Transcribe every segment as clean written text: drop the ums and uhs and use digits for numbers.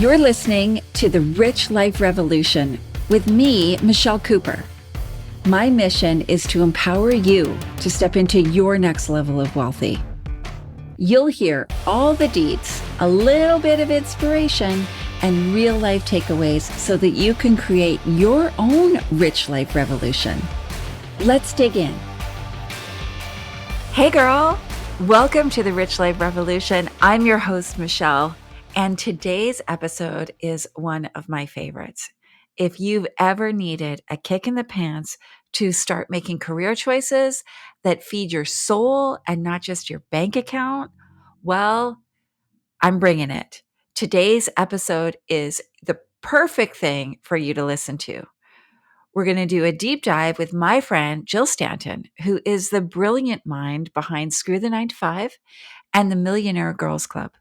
You're listening to The Rich Life Revolution with me, Michelle Cooper. My mission is to empower you to step into your next level of wealthy. You'll hear all the deets, a little bit of inspiration, and real life takeaways so that you can create your own rich life revolution. Let's dig in. Hey girl, welcome to the Rich Life Revolution. I'm your host, Michelle, and today's episode is one of my favorites. If you've ever needed a kick in the pants to start making career choices that feed your soul and not just your bank account, well, I'm bringing it. Today's episode is the perfect thing for you to listen to. We're going to do a deep dive with my friend, Jill Stanton, who is the brilliant mind behind Screw the 9 to 5 and the Millionaire Girls Club.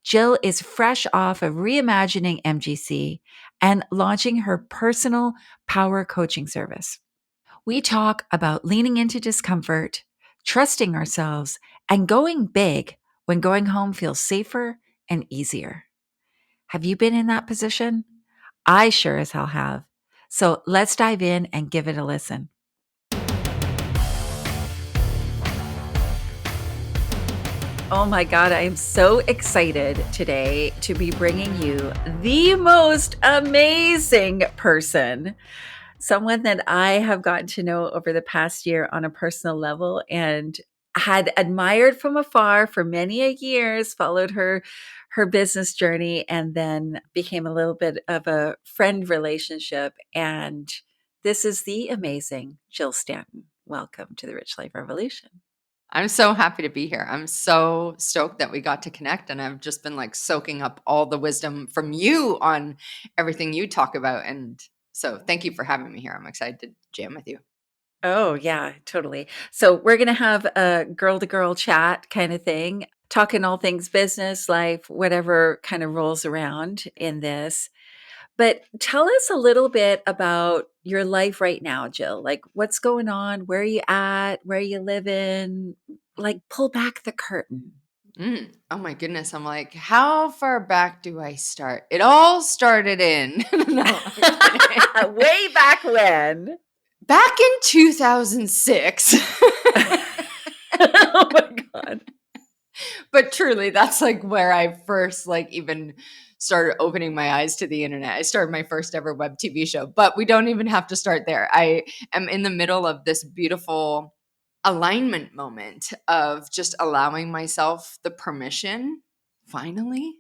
Jill is fresh off of reimagining MGC and launching her personal power coaching service. We talk about leaning into discomfort, trusting ourselves, and going big when going home feels safer and easier. Have you been in that position? I sure as hell have. So let's dive in and give it a listen. Oh my God, I am so excited today to be bringing you the most amazing person, someone that I have gotten to know over the past year on a personal level and had admired from afar for many a years, followed her business journey, and then became a little bit of a friend relationship. And this is the amazing Jill Stanton. Welcome to the Rich Life Revolution. I'm so happy to be here. I'm so stoked that we got to connect, and I've just been like soaking up all the wisdom from you on everything you talk about. And so thank you for having me here. I'm excited to jam with you. Oh, yeah, totally. So we're going to have a girl-to-girl chat kind of thing, talking all things business, life, whatever kind of rolls around in this. But tell us a little bit about your life right now, Jill. Like, what's going on? Where are you at? Where are you living? Like, pull back the curtain. Oh my goodness. I'm like, how far back do I start? It all started in no, I'm kidding. Way back when. Back in 2006. Oh my God. But truly, that's like where I first like even started opening my eyes to the internet. I started my first ever web TV show, but we don't even have to start there. I am in the middle of this beautiful alignment moment of just allowing myself the permission finally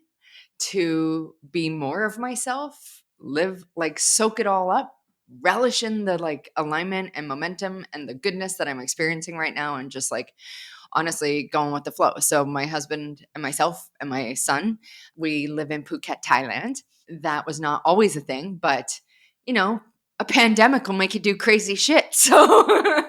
to be more of myself, live like soak it all up, relish in the like alignment and momentum and the goodness that I'm experiencing right now, and just like honestly going with the flow. So my husband and myself and my son, we live in Phuket, Thailand. That was not always a thing, but you know, a pandemic will make you do crazy shit. So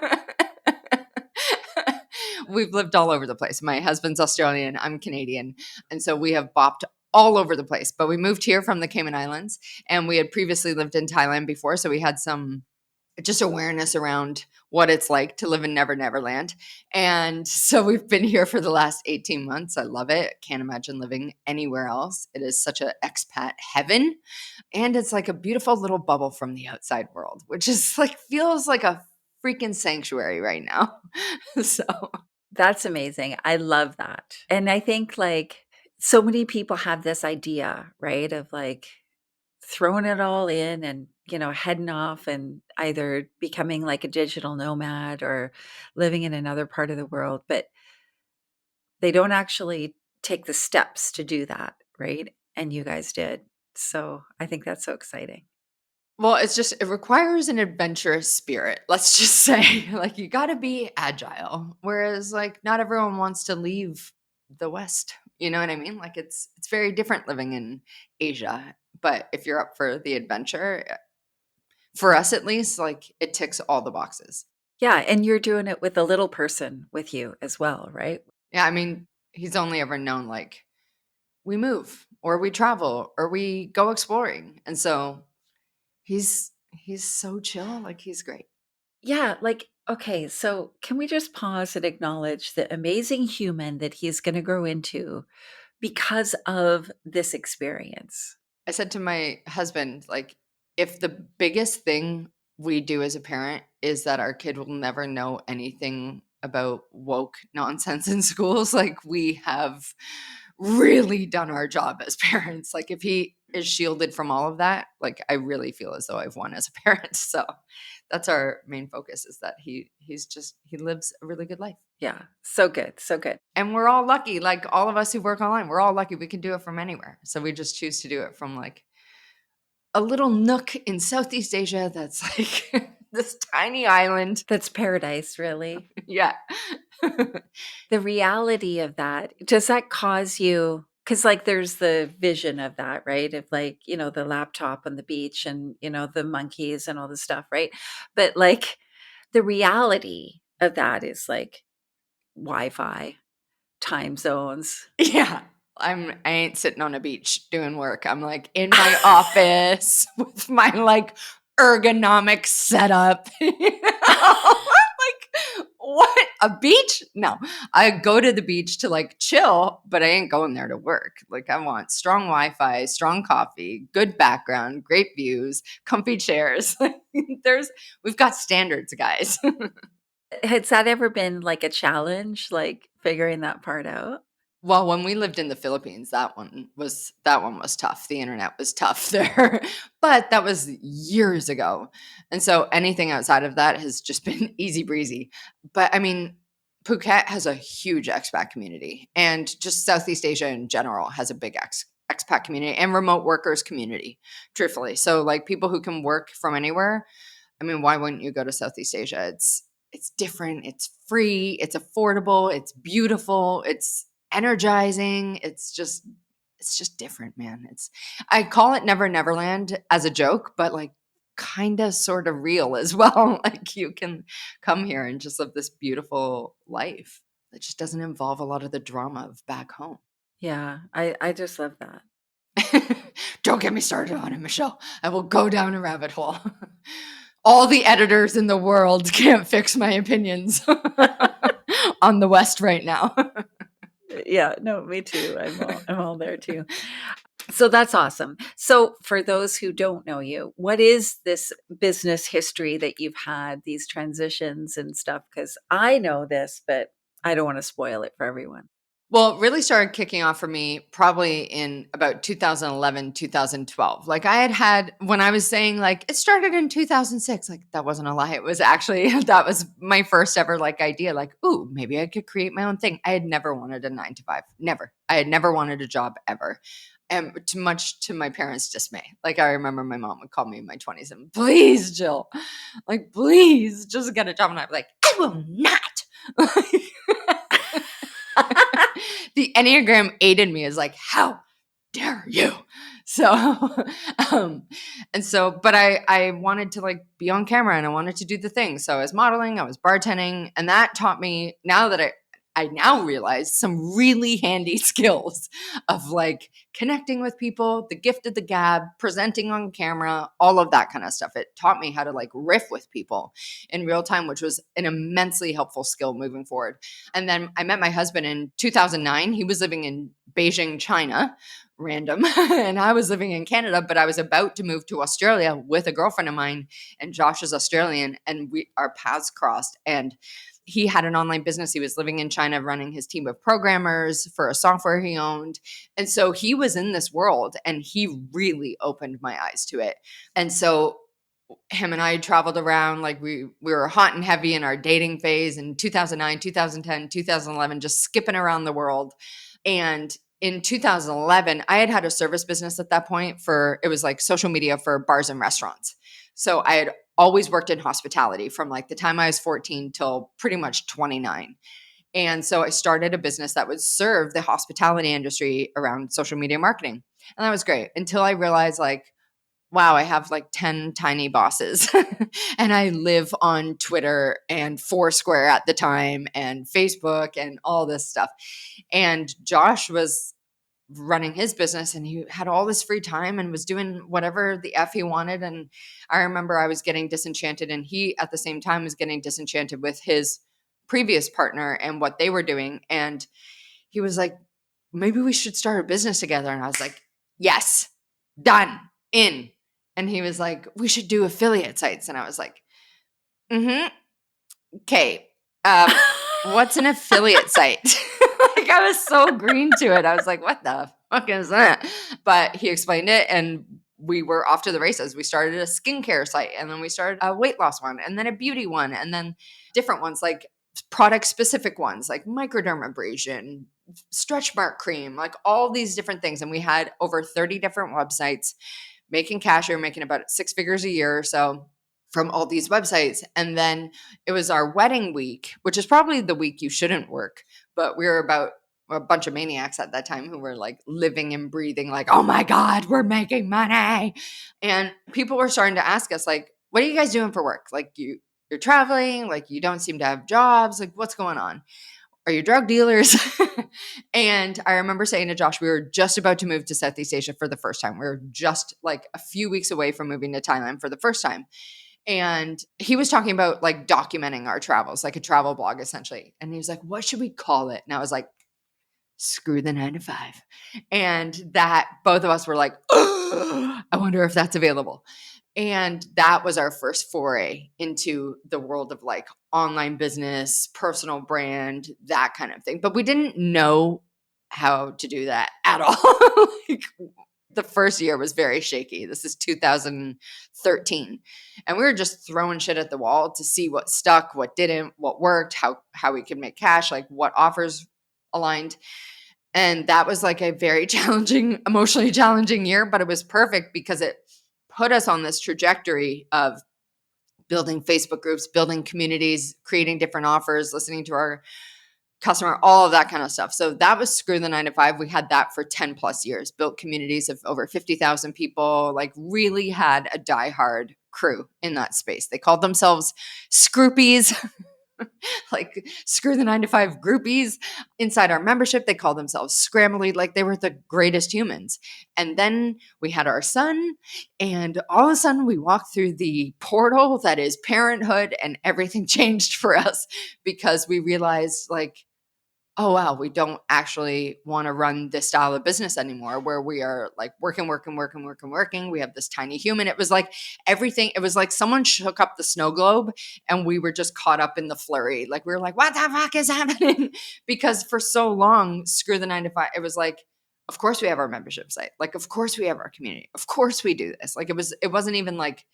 we've lived all over the place. My husband's Australian, I'm Canadian. And so we have bopped all over the place. But we moved here from the Cayman Islands, and we had previously lived in Thailand before. So we had some just awareness around what it's like to live in Never Never Land. And so we've been here for the last 18 months. I love it. Can't imagine living anywhere else. It is such an expat heaven. And it's like a beautiful little bubble from the outside world, which is like feels like a freaking sanctuary right now. So That's amazing. I love that. And I think like so many people have this idea, right, of like throwing it all in and, heading off and either becoming like a digital nomad or living in another part of the world, but they don't actually take the steps to do that, right? And you guys did. So I think that's so exciting. well, it's just it requires an adventurous spirit. Let's just say, like you got to be agile. Whereas, like not everyone wants to leave the West. You know what I mean? Like it's very different living in Asia. But if you're up for the adventure, for us at least, like it ticks all the boxes. Yeah. And you're doing it with a little person with you as well, right? Yeah, I mean, he's only ever known like we move or we travel or we go exploring, and so he's so chill. Like he's great. Yeah, like, okay, so can we just pause and acknowledge the amazing human that he's going to grow into because of this experience? I said to my husband, like, if the biggest thing we do as a parent is that our kid will never know anything about woke nonsense in schools, like, we have really done our job as parents. Like, if he is shielded from all of that, like, I really feel as though I've won as a parent. So that's our main focus, is that he lives a really good life. Yeah. So good. So good. And we're all lucky, like all of us who work online, we're all lucky we can do it from anywhere. So we just choose to do it from like a little nook in Southeast Asia that's like this tiny island. That's paradise, really. Yeah. The reality of that, does that cause you, because like there's the vision of that, right? Of like, the laptop on the beach and, the monkeys and all the stuff, right? But like the reality of that is like Wi-Fi, time zones. Yeah. I ain't sitting on a beach doing work. I'm like in my office with my like ergonomic setup. Like, what? A beach? No. I go to the beach to like chill, but I ain't going there to work. Like, I want strong Wi-Fi, strong coffee, good background, great views, comfy chairs. We've got standards, guys. Has that ever been like a challenge, like figuring that part out? Well, when we lived in the Philippines, that one was tough. The internet was tough there, but that was years ago. And so anything outside of that has just been easy breezy. But I mean, Phuket has a huge expat community, and just Southeast Asia in general has a big expat community and remote workers community, truthfully. So like people who can work from anywhere. I mean, why wouldn't you go to Southeast Asia? It's different, it's free, it's affordable, it's beautiful, it's energizing. It's just different, man. I call it Never Neverland as a joke, but like kind of sort of real as well. Like you can come here and just live this beautiful life that just doesn't involve a lot of the drama of back home. Yeah, I just love that. Don't get me started on it, Michelle. I will go down a rabbit hole. All the editors in the world can't fix my opinions on the West right now. Yeah, no, me too. I'm all there too. So that's awesome. So for those who don't know you, what is this business history that you've had, these transitions and stuff? Because I know this, but I don't want to spoil it for everyone. Well, it really started kicking off for me probably in about 2011, 2012. Like when I was saying like it started in 2006, like that wasn't a lie. It was actually, that was my first ever like idea, like, ooh, maybe I could create my own thing. I had never wanted a 9 to 5. Never. I had never wanted a job ever. And too much to my parents' dismay. Like I remember my mom would call me in my 20s and please, Jill, like, please just get a job. And I'd be like, I will not. The Enneagram 8 in me is like, how dare you? So, but I wanted to like be on camera and I wanted to do the thing. So I was modeling, I was bartending, and that taught me, now that I now realize, some really handy skills of like connecting with people, the gift of the gab, presenting on camera, all of that kind of stuff. It taught me how to like riff with people in real time, which was an immensely helpful skill moving forward. And then I met my husband in 2009. He was living in Beijing, China, random. And I was living in Canada, but I was about to move to Australia with a girlfriend of mine, and Josh is Australian, and our paths crossed. And he had an online business. He was living in China running his team of programmers for a software he owned. And so he was in this world and he really opened my eyes to it. And so him and I traveled around, like we were hot and heavy in our dating phase in 2009, 2010, 2011, just skipping around the world. And in 2011, I had a service business at that point it was like social media for bars and restaurants. So I had always worked in hospitality from like the time I was 14 till pretty much 29. And so I started a business that would serve the hospitality industry around social media marketing. And that was great until I realized like, wow, I have like 10 tiny bosses and I live on Twitter and Foursquare at the time and Facebook and all this stuff. And Josh was running his business and he had all this free time and was doing whatever the F he wanted. And I remember I was getting disenchanted, and he at the same time was getting disenchanted with his previous partner and what they were doing. And he was like, maybe we should start a business together. And I was like, yes, done, in. And he was like, we should do affiliate sites. And I was like, mm-hmm. Okay. What's an affiliate site? Like, I was so green to it. I was like, what the fuck is that? But he explained it, and we were off to the races. We started a skincare site, and then we started a weight loss one, and then a beauty one, and then different ones, like product specific ones, like microdermabrasion, stretch mark cream, like all these different things. And we had over 30 different websites making cash. We were making about 6 figures a year or so from all these websites. And then it was our wedding week, which is probably the week you shouldn't work, but we were about a bunch of maniacs at that time who were like living and breathing like, oh my God, we're making money. And people were starting to ask us like, what are you guys doing for work? Like you're traveling, like you don't seem to have jobs. Like what's going on? Are you drug dealers? And I remember saying to Josh, we were just about to move to Southeast Asia for the first time. We were just like a few weeks away from moving to Thailand for the first time. And he was talking about like documenting our travels, like a travel blog essentially. And he was like, what should we call it? And I was like, screw the 9 to 5. And that both of us were like, oh, I wonder if that's available. And that was our first foray into the world of like online business, personal brand, that kind of thing. But we didn't know how to do that at all. Like, the first year was very shaky. This is 2013. And we were just throwing shit at the wall to see what stuck, what didn't, what worked, how we could make cash, like what offers aligned. And that was like a very challenging, emotionally challenging year, but it was perfect because it put us on this trajectory of building Facebook groups, building communities, creating different offers, listening to our customer, all of that kind of stuff. So that was Screw the 9 to 5. We had that for 10 plus years, built communities of over 50,000 people, like really had a diehard crew in that space. They called themselves Scroopies. Like Screw the 9 to 5 groupies. Inside our membership, they called themselves Scrambly, like they were the greatest humans. And then we had our son, and all of a sudden we walked through the portal that is parenthood, and everything changed for us because we realized like, oh wow, we don't actually want to run this style of business anymore where we are like working. We have this tiny human. It was like everything, it was like someone shook up the snow globe and we were just caught up in the flurry. Like we were like, what the fuck is happening? Because for so long, Screw the 9 to 5, it was like, of course we have our membership site. Like, of course we have our community. Of course we do this. Like it wasn't even like,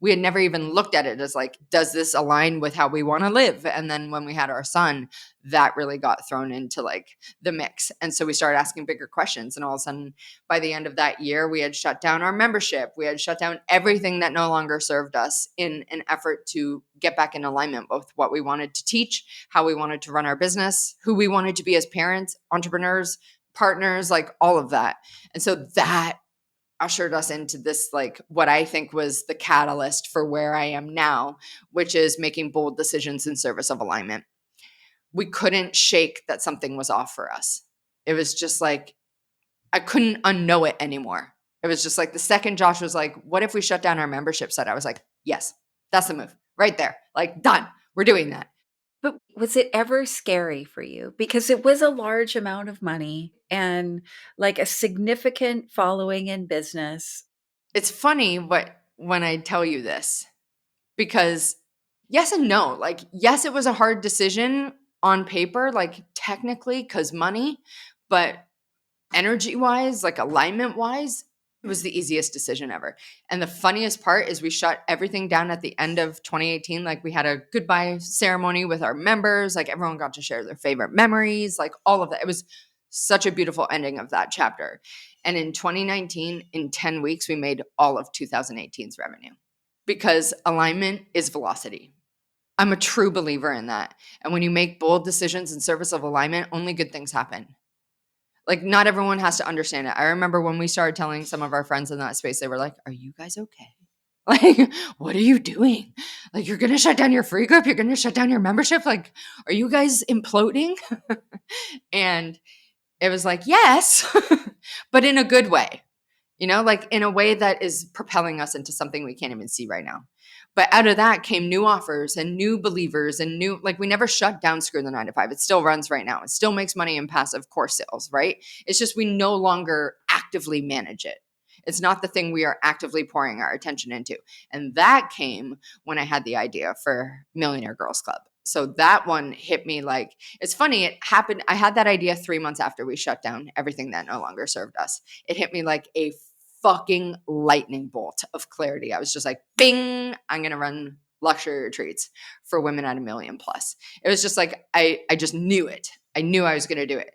we had never even looked at it as like, does this align with how we want to live? And then when we had our son, that really got thrown into like the mix. And so we started asking bigger questions. And all of a sudden, by the end of that year, we had shut down our membership. We had shut down everything that no longer served us in an effort to get back in alignment with what we wanted to teach, how we wanted to run our business, who we wanted to be as parents, entrepreneurs, partners, like all of that. And so that ushered us into this, like what I think was the catalyst for where I am now, which is making bold decisions in service of alignment. We couldn't shake that something was off for us. It was just like, I couldn't unknow it anymore. It was just like the second Josh was like, what if we shut down our membership site? I was like, yes, that's the move right there. Like done. We're doing that. But was it ever scary for you? Because it was a large amount of money and like a significant following in business. It's funny when I tell you this, because yes and no. Like, yes, it was a hard decision on paper, like technically, because money, but energy wise, like alignment wise, it was the easiest decision ever. And the funniest part is we shut everything down at the end of 2018. Like we had a goodbye ceremony with our members. Like everyone got to share their favorite memories, like all of that. It was such a beautiful ending of that chapter. And in 2019, in 10 weeks, we made all of 2018's revenue because alignment is velocity. I'm a true believer in that. And when you make bold decisions in service of alignment, only good things happen. Like not everyone has to understand it. I remember when we started telling some of our friends in that space, they were like, are you guys okay? Like, what are you doing? Like, you're going to shut down your free group? You're going to shut down your membership? Like, are you guys imploding? And it was like, yes, but in a good way, like in a way that is propelling us into something we can't even see right now. But out of that came new offers and new believers and new, like we never shut down Screw the 9 to 5. It still runs right now. It still makes money in passive course sales, right? It's just we no longer actively manage it. It's not the thing we are actively pouring our attention into. And that came when I had the idea for Millionaire Girls Club. So that one hit me like, it's funny, it happened. I had that idea 3 months after we shut down everything that no longer served us. It hit me like a fucking lightning bolt of clarity. I was just like, bing, I'm going to run luxury retreats for women at $1 million plus. It was just like, I just knew it. I knew I was going to do it.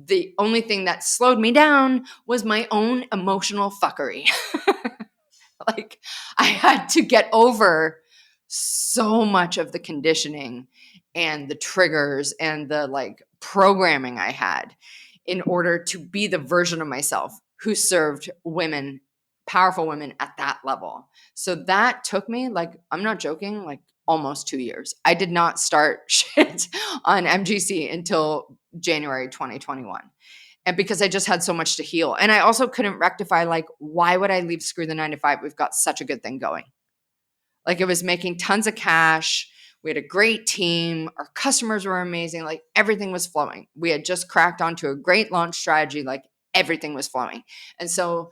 The only thing that slowed me down was my own emotional fuckery. Like I had to get over so much of the conditioning and the triggers and the like programming I had in order to be the version of myself who served women, powerful women at that level. So that took me, like, I'm not joking, like almost 2 years. I did not start shit on MGC until January 2021. And because I just had so much to heal. And I also couldn't rectify, like, why would I leave Screw the 9 to 5? We've got such a good thing going. Like, it was making tons of cash. We had a great team. Our customers were amazing. Like, everything was flowing. We had just cracked onto a great launch strategy. Like, everything was flowing. And so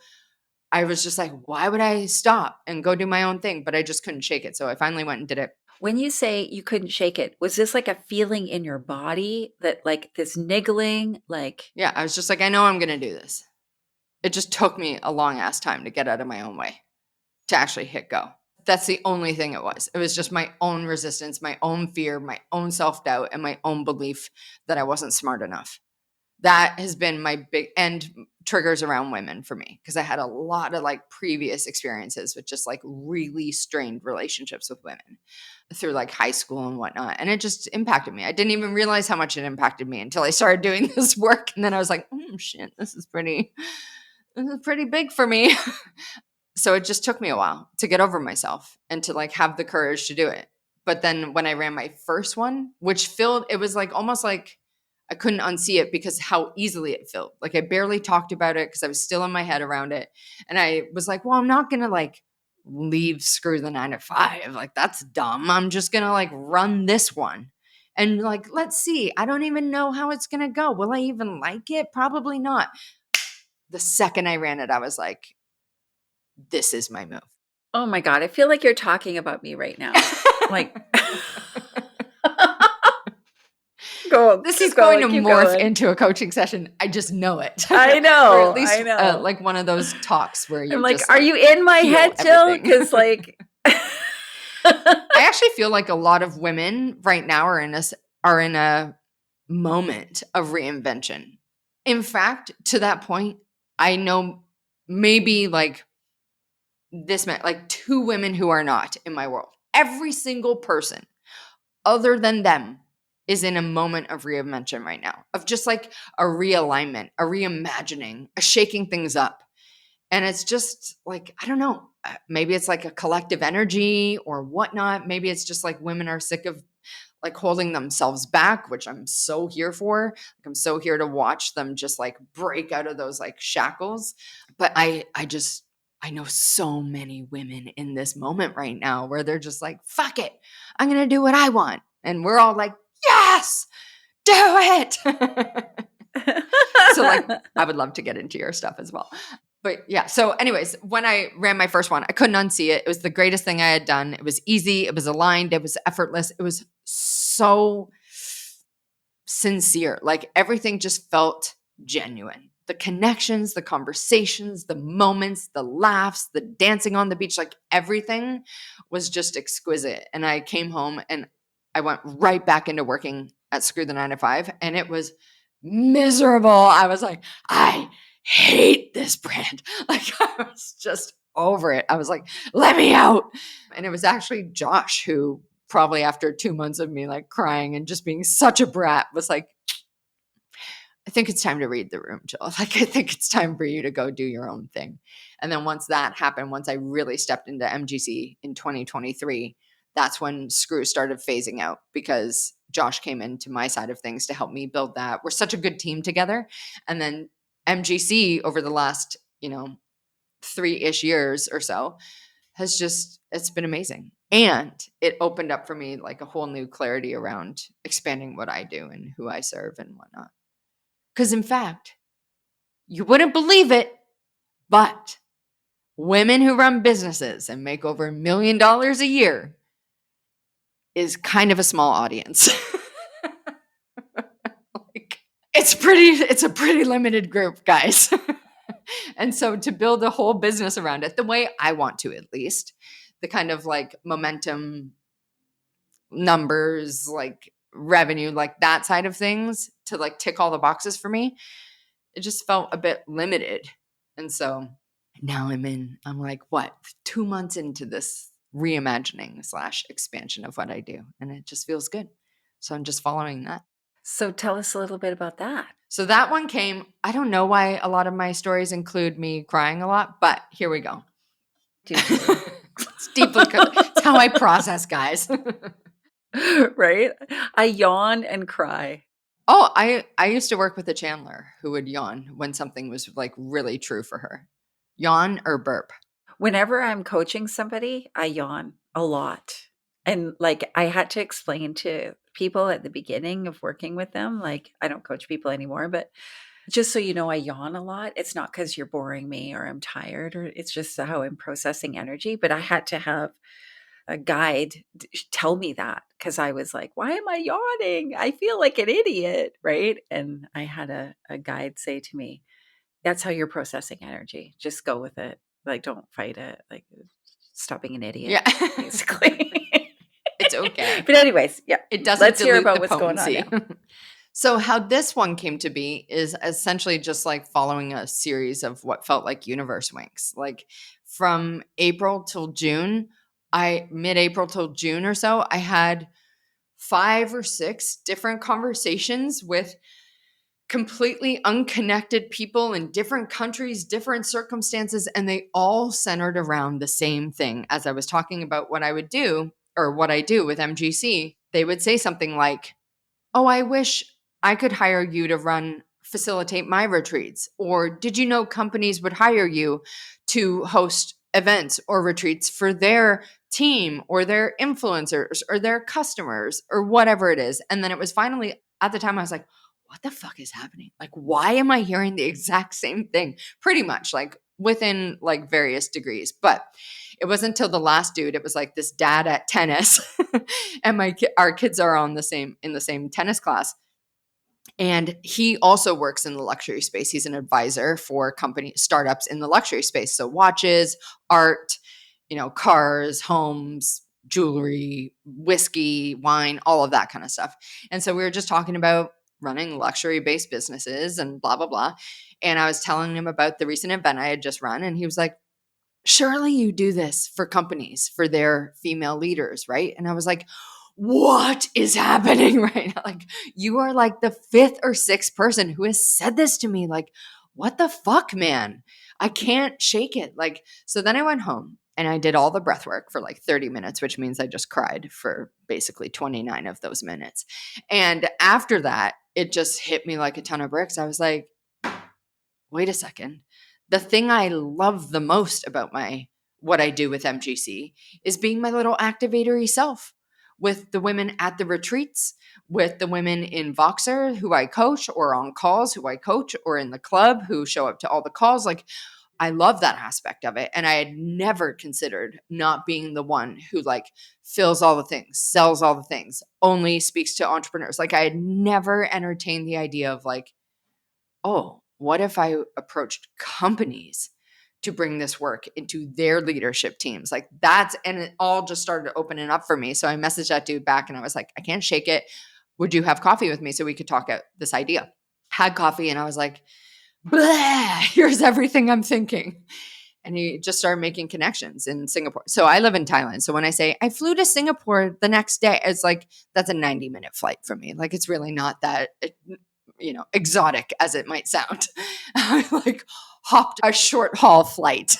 I was just like, why would I stop and go do my own thing? But I just couldn't shake it. So I finally went and did it. When you say you couldn't shake it, was this like a feeling in your body that like this niggling, like? Yeah, I was just like, I know I'm going to do this. It just took me a long ass time to get out of my own way to actually hit go. That's the only thing it was. It was just my own resistance, my own fear, my own self-doubt, and my own belief that I wasn't smart enough. That has been my big and triggers around women for me, because I had a lot of like previous experiences with just like really strained relationships with women through like high school and whatnot. And it just impacted me. I didn't even realize how much it impacted me until I started doing this work. And then I was like, oh shit, this is pretty big for me. So it just took me a while to get over myself and to like have the courage to do it. But then when I ran my first one, which it was like almost like I couldn't unsee it because how easily it filled. Like I barely talked about it because I was still in my head around it. And I was like, well, I'm not going to like leave Screw the 9 to 5. Like that's dumb. I'm just going to like run this one. And like, let's see. I don't even know how it's going to go. Will I even like it? Probably not. The second I ran it, I was like, this is my move. Oh my God, I feel like you're talking about me right now. Like, this is going to morph into a coaching session. I just know it. I know. Or at least, I know. like one of those talks where you're I'm like, just are you in my head, Jill? Because like, I actually feel like a lot of women right now are in a moment of reinvention. In fact, to that point, I know maybe like this meant like 2 women who are not in my world. Every single person other than them is in a moment of reinvention right now, of just like a realignment, a reimagining, a shaking things up. And it's just like, I don't know, maybe it's like a collective energy or whatnot. Maybe it's just like women are sick of like holding themselves back, which I'm so here for. Like I'm so here to watch them just like break out of those like shackles. But I know so many women in this moment right now where they're just like, fuck it, I'm going to do what I want. And we're all like, yes, do it. So like, I would love to get into your stuff as well. But yeah, so anyways, when I ran my first one, I couldn't unsee it. It was the greatest thing I had done. It was easy. It was aligned. It was effortless. It was so sincere. Like everything just felt genuine. The connections, the conversations, the moments, the laughs, the dancing on the beach, like everything was just exquisite. And I came home and I went right back into working at Screw the 9 to 5, and it was miserable. I was like, I hate this brand. Like I was just over it. I was like, let me out. And it was actually Josh who probably after 2 months of me like crying and just being such a brat was like, I think it's time to read the room, Jill. Like, I think it's time for you to go do your own thing. And then once that happened, once I really stepped into MGC in 2023, that's when Screw started phasing out because Josh came into my side of things to help me build that. We're such a good team together. And then MGC over the last, 3-ish years or so has just, it's been amazing. And it opened up for me like a whole new clarity around expanding what I do and who I serve and whatnot. Because in fact, you wouldn't believe it, but women who run businesses and make over $1 million a year is kind of a small audience. Like, it's a pretty limited group, guys. And so to build a whole business around it, the way I want to, at least, the kind of like momentum, numbers, like revenue, like that side of things, to like tick all the boxes for me, it just felt a bit limited. And so now I'm like, what, 2 months into this reimagining / expansion of what I do. And it just feels good. So I'm just following that. So tell us a little bit about that. So that one came, I don't know why a lot of my stories include me crying a lot, but here we go. It's deeply, it's how I process, guys. Right? I yawn and cry. Oh, I used to work with a Chandler who would yawn when something was like really true for her. Yawn or burp? Whenever I'm coaching somebody, I yawn a lot. And like I had to explain to people at the beginning of working with them, like I don't coach people anymore, but just so you know, I yawn a lot. It's not because you're boring me or I'm tired, or it's just how I'm processing energy. But I had to have a guide tell me that, because I was like, why am I yawning? I feel like an idiot, right? And I had a guide say to me, that's how you're processing energy. Just go with it. Like, don't fight it. Like, stop being an idiot, Yeah. basically. It's okay. But anyways, yeah. It doesn't Let's hear dilute about the what's going on potency. now. So how this one came to be is essentially just like following a series of what felt like universe winks. Like from April till June, mid-April till June or so, I had 5 or 6 different conversations with completely unconnected people in different countries, different circumstances, and they all centered around the same thing. As I was talking about what I would do or what I do with MGC, they would say something like, oh, I wish I could hire you to facilitate my retreats. Or did you know companies would hire you to host events or retreats for their team or their influencers or their customers or whatever it is? And then it was finally at the time I was like, what the fuck is happening? Like, why am I hearing the exact same thing? Pretty much like within like various degrees. But it wasn't until the last dude, it was like this dad at tennis and our kids are in the same tennis class. And he also works in the luxury space. He's an advisor for company startups in the luxury space. So watches, art, cars, homes, jewelry, whiskey, wine, all of that kind of stuff. And so we were just talking about running luxury-based businesses and blah, blah, blah. And I was telling him about the recent event I had just run. And he was like, surely you do this for companies, for their female leaders, right? And I was like, what is happening right now? Like, you are like the 5th or 6th person who has said this to me. Like, what the fuck, man? I can't shake it. Like, so then I went home and I did all the breath work for like 30 minutes, which means I just cried for basically 29 of those minutes. And after that, it just hit me like a ton of bricks. I was like, wait a second. The thing I love the most about what I do with MGC is being my little activator-y self with the women at the retreats, with the women in Voxer who I coach, or on calls who I coach, or in the club who show up to all the calls. Like, I love that aspect of it. And I had never considered not being the one who like fills all the things, sells all the things, only speaks to entrepreneurs. Like, I had never entertained the idea of like, oh, what if I approached companies to bring this work into their leadership teams? Like, and it all just started opening up for me. So I messaged that dude back and I was like, I can't shake it. Would you have coffee with me so we could talk out this idea? Had coffee and I was like, blah, here's everything I'm thinking. And he just started making connections in Singapore. So I live in Thailand. So when I say I flew to Singapore the next day, it's like, that's a 90-minute flight for me. Like, it's really not that exotic as it might sound. I like hopped a short haul flight.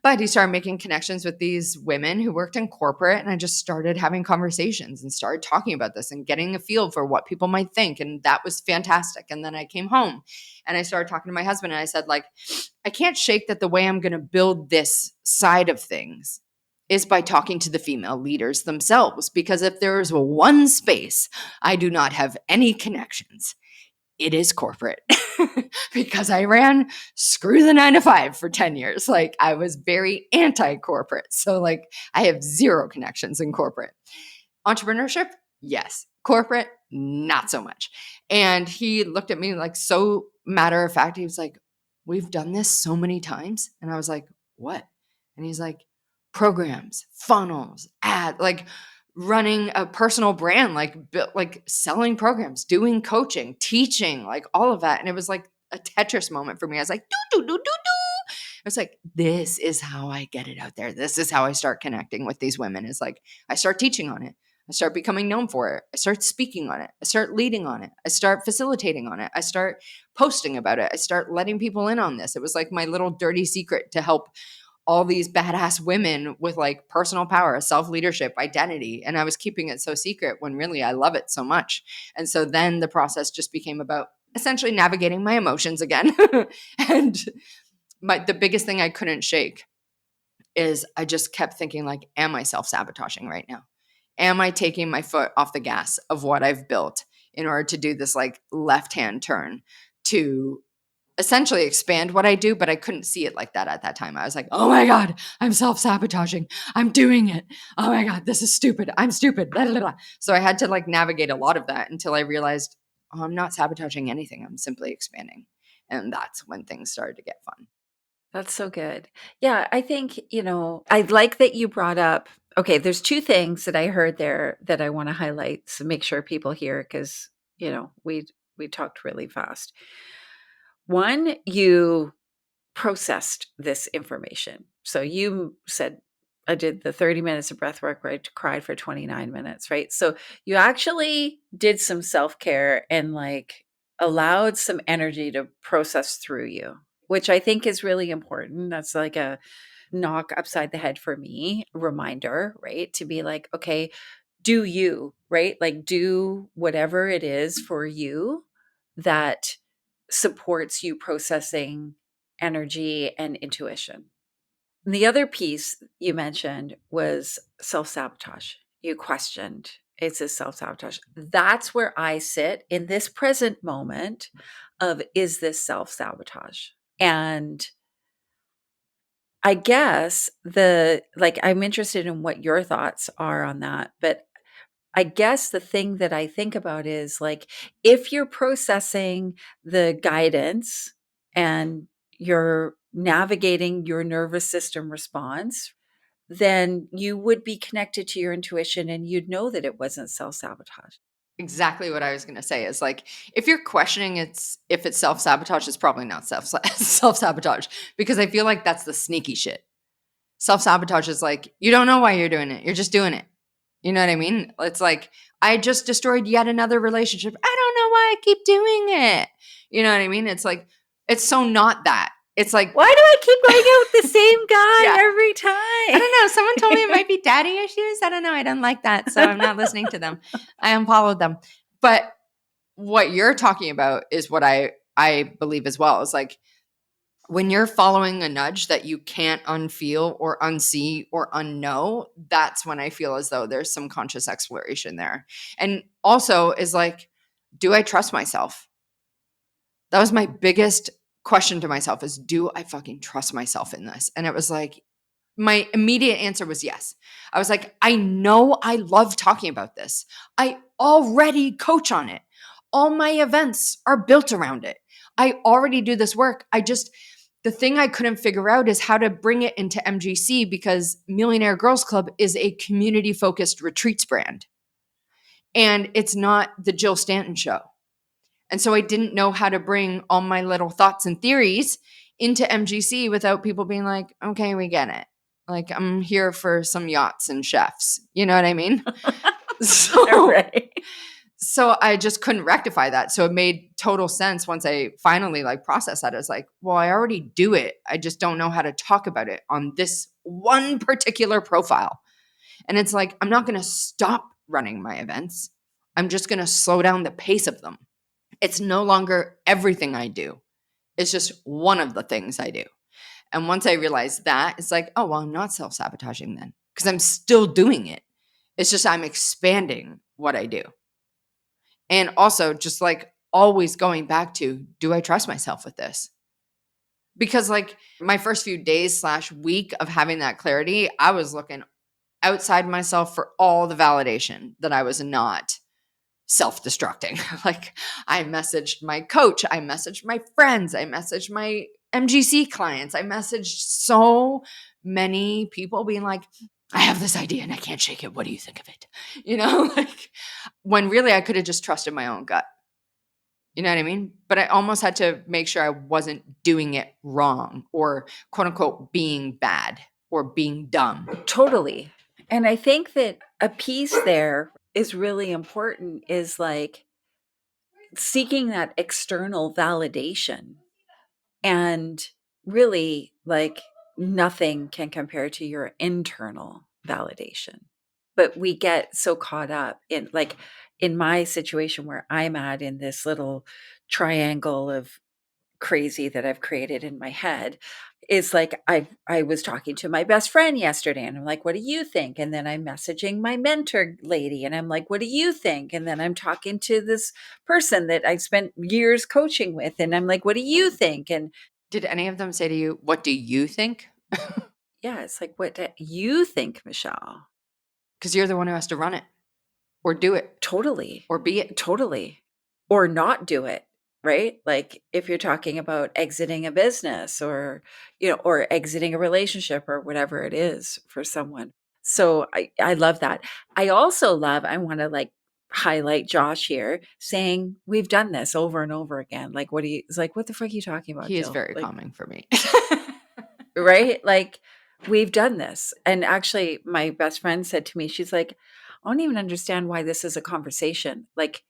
But he started making connections with these women who worked in corporate. And I just started having conversations and started talking about this and getting a feel for what people might think. And that was fantastic. And then I came home and I started talking to my husband and I said, like, I can't shake that the way I'm going to build this side of things is by talking to the female leaders themselves. Because if there is one space I do not have any connections, it is corporate because I ran screw the 9 to 5 for 10 years. Like I was very anti-corporate. So like I have zero connections in corporate. Entrepreneurship, yes. Corporate, not so much. And he looked at me like so matter of fact. He was like, we've done this so many times. And I was like, what? And he's like, programs, funnels, ad, like running a personal brand, like selling programs, doing coaching, teaching, like all of that. And it was like a Tetris moment for me. I was like, do, do, do, do, do. I was like, this is how I get it out there. This is how I start connecting with these women. Is like, I start teaching on it. I start becoming known for it. I start speaking on it. I start leading on it. I start facilitating on it. I start posting about it. I start letting people in on this. It was like my little dirty secret to help all these badass women with like personal power, self-leadership, identity. And I was keeping it so secret when really I love it so much. And so then the process just became about essentially navigating my emotions again. And the biggest thing I couldn't shake is I just kept thinking like, am I self-sabotaging right now? Am I taking my foot off the gas of what I've built in order to do this like left-hand turn to essentially expand what I do? But I couldn't see it like that at that time. I was like, oh my God, I'm self-sabotaging. I'm doing it. Oh my God, this is stupid. I'm stupid. Blah, blah, blah. So I had to like navigate a lot of that until I realized, oh, I'm not sabotaging anything. I'm simply expanding. And that's when things started to get fun. That's so good. Yeah, I think, I like that you brought up, okay, there's two things that I heard there that I want to highlight. So make sure people hear because, we talked really fast. One, you processed this information. So you said, I did the 30 minutes of breath work where I cried for 29 minutes, right? So you actually did some self-care and like allowed some energy to process through you, which I think is really important. That's like a knock upside the head for me, reminder, right? To be like, okay, do you, right? Like do whatever it is for you that supports you processing energy and intuition. And the other piece you mentioned was self sabotage. You questioned, it's a self sabotage. That's where I sit in this present moment of, is this self sabotage? And I guess I'm interested in what your thoughts are on that, but I guess the thing that I think about is like, if you're processing the guidance and you're navigating your nervous system response, then you would be connected to your intuition and you'd know that it wasn't self sabotage. Exactly what I was going to say is like, if you're questioning if it's self-sabotage, it's probably not self-sabotage, because I feel like that's the sneaky shit. Self-sabotage is like, you don't know why you're doing it. You're just doing it. You know what I mean? It's like, I just destroyed yet another relationship. I don't know why I keep doing it. You know what I mean? It's like, it's so not that. It's like, why do I keep going out with the same guy Yeah. every time? I don't know. Someone told me it might be daddy issues. I don't know. I don't like that. So I'm not listening to them. I unfollowed them. But what you're talking about is what I believe as well. It's like when you're following a nudge that you can't unfeel or unsee or unknow, that's when I feel as though there's some conscious exploration there. And also is like, do I trust myself? That was my biggest question to myself is, do I fucking trust myself in this? And it was like, my immediate answer was yes. I was like, I know I love talking about this. I already coach on it. All my events are built around it. I already do this work. The thing I couldn't figure out is how to bring it into MGC because Millionaire Girls Club is a community focused retreats brand. And it's not the Jill Stanton show. And so I didn't know how to bring all my little thoughts and theories into MGC without people being like, okay, we get it. Like, I'm here for some yachts and chefs. You know what I mean? Right. So I just couldn't rectify that. So it made total sense once I finally like processed that. I was like, well, I already do it. I just don't know how to talk about it on this one particular profile. And it's like, I'm not going to stop running my events. I'm just going to slow down the pace of them. It's no longer everything I do. It's just one of the things I do. And once I realized that, it's like, oh, well, I'm not self-sabotaging then because I'm still doing it. It's just I'm expanding what I do. And also just like always going back to, do I trust myself with this? Because like my first few days slash week of having that clarity, I was looking outside myself for all the validation that I was not self-destructing. Like I messaged my coach, I messaged my friends, I messaged my MGC clients, I messaged so many people being like, I have this idea and I can't shake it. What do you think of it? Like when really I could have just trusted my own gut. You know what I mean? But I almost had to make sure I wasn't doing it wrong or quote unquote being bad or being dumb. Totally. And I think that a piece there is really important is like seeking that external validation. And really, like, nothing can compare to your internal validation. But we get so caught up in, like, in my situation where I'm at in this little triangle of crazy that I've created in my head is like I was talking to my best friend yesterday and I'm like, what do you think? And then I'm messaging my mentor lady and I'm like, what do you think? And then I'm talking to this person that I spent years coaching with and I'm like, what do you think? And Did any of them say to you, what do you think? yeah, it's like, what do you think, Michelle? Because you're the one who has to run it or do it Totally. or be it. Totally. Or not do it, right? Like if you're talking about exiting a business or, or exiting a relationship or whatever it is for someone. So I love that. I also love, I want to like highlight Josh here saying we've done this over and over again. Like, it's like, what the fuck are you talking about, He is Jill? very Like, calming for me. right? Like we've done this. And actually my best friend said to me, she's like, I don't even understand why this is a conversation. Like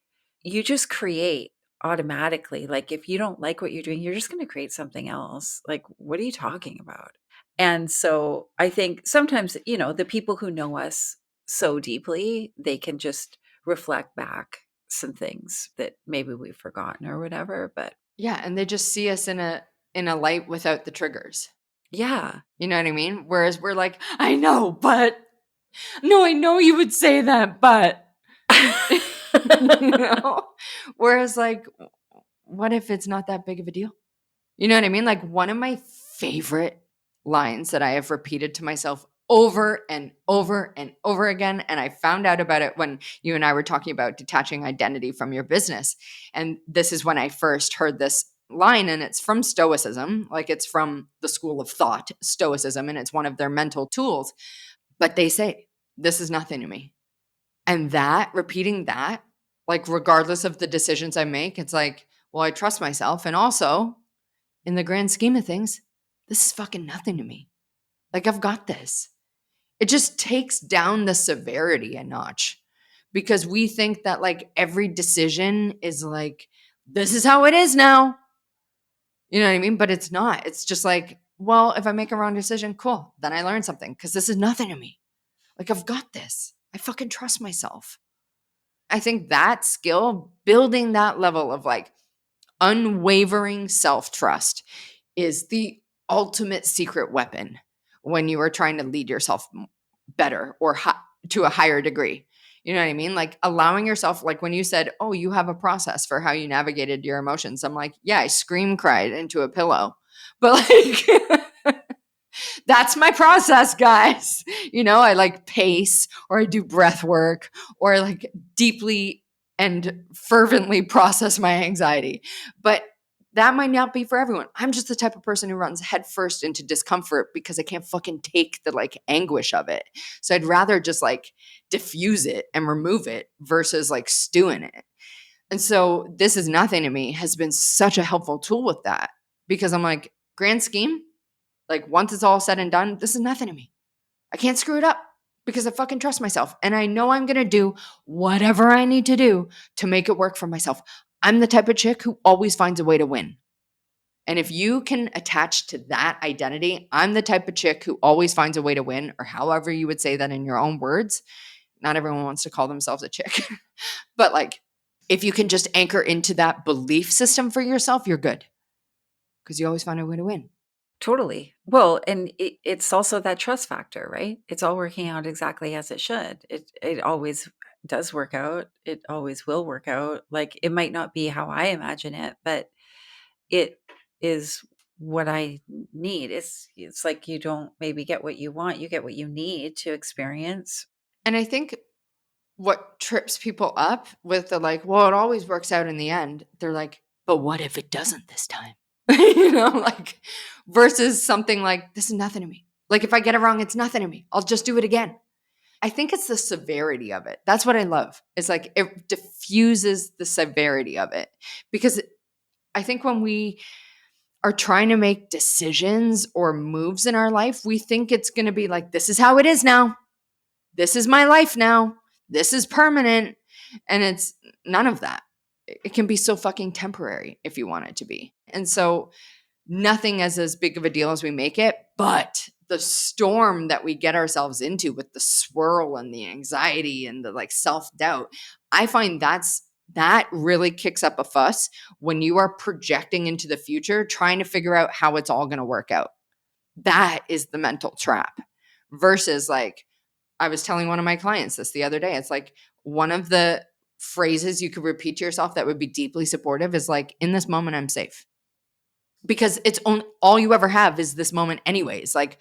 you just create automatically. Like if you don't like what you're doing, you're just going to create something else. Like what are you talking about? And so I think sometimes, the people who know us so deeply, they can just reflect back some things that maybe we've forgotten or whatever, but Yeah, and they just see us in a light without the triggers. yeah. You know what I mean? Whereas we're like, I know, but no, I know you would say that, but you know? Whereas like, what if it's not that big of a deal? You know what I mean? Like one of my favorite lines that I have repeated to myself over and over and over again. And I found out about it when you and I were talking about detaching identity from your business. And this is when I first heard this line, and it's from Stoicism, like it's from the school of thought, Stoicism, and it's one of their mental tools. But they say, this is nothing to me. And that, repeating that, like regardless of the decisions I make, it's like, well, I trust myself. And also, in the grand scheme of things, this is fucking nothing to me. Like, I've got this. It just takes down the severity a notch because we think that like every decision is like, this is how it is now. You know what I mean? But it's not. It's just like, well, if I make a wrong decision, cool. Then I learn something because this is nothing to me. Like, I've got this. I fucking trust myself. I think that skill, building that level of like unwavering self trust, is the ultimate secret weapon when you are trying to lead yourself better or to a higher degree. You know what I mean? Like allowing yourself, like when you said, oh, you have a process for how you navigated your emotions. I'm like, yeah, I scream cried into a pillow. But like, that's my process, guys. I like pace or I do breath work or I like deeply and fervently process my anxiety. But that might not be for everyone. I'm just the type of person who runs headfirst into discomfort because I can't fucking take the like anguish of it. So I'd rather just like diffuse it and remove it versus like stew in it. And so this is nothing to me has been such a helpful tool with that because I'm like, grand scheme, like once it's all said and done, this is nothing to me. I can't screw it up because I fucking trust myself. And I know I'm going to do whatever I need to do to make it work for myself. I'm the type of chick who always finds a way to win. And if you can attach to that identity, I'm the type of chick who always finds a way to win, or however you would say that in your own words. Not everyone wants to call themselves a chick. But like, if you can just anchor into that belief system for yourself, you're good because you always find a way to win. Totally. Well, and it's also that trust factor, right? It's all working out exactly as it should. It always does work out. It always will work out. Like, it might not be how I imagine it, but it is what I need. It's like you don't maybe get what you want, you get what you need to experience. And I think what trips people up with the like, well, it always works out in the end. They're like, but what if it doesn't this time? Like versus something like, this is nothing to me. Like if I get it wrong, it's nothing to me. I'll just do it again. I think it's the severity of it. That's what I love. It's like it diffuses the severity of it. Because I think when we are trying to make decisions or moves in our life, we think it's going to be like, this is how it is now. This is my life now. This is permanent. And it's none of that. It can be so fucking temporary if you want it to be. And so nothing is as big of a deal as we make it, but the storm that we get ourselves into with the swirl and the anxiety and the like self-doubt, I find that really kicks up a fuss when you are projecting into the future, trying to figure out how it's all going to work out. That is the mental trap versus like, I was telling one of my clients this the other day. It's like one of the phrases you could repeat to yourself that would be deeply supportive is like, in this moment, I'm safe. Because it's all you ever have is this moment anyways. Like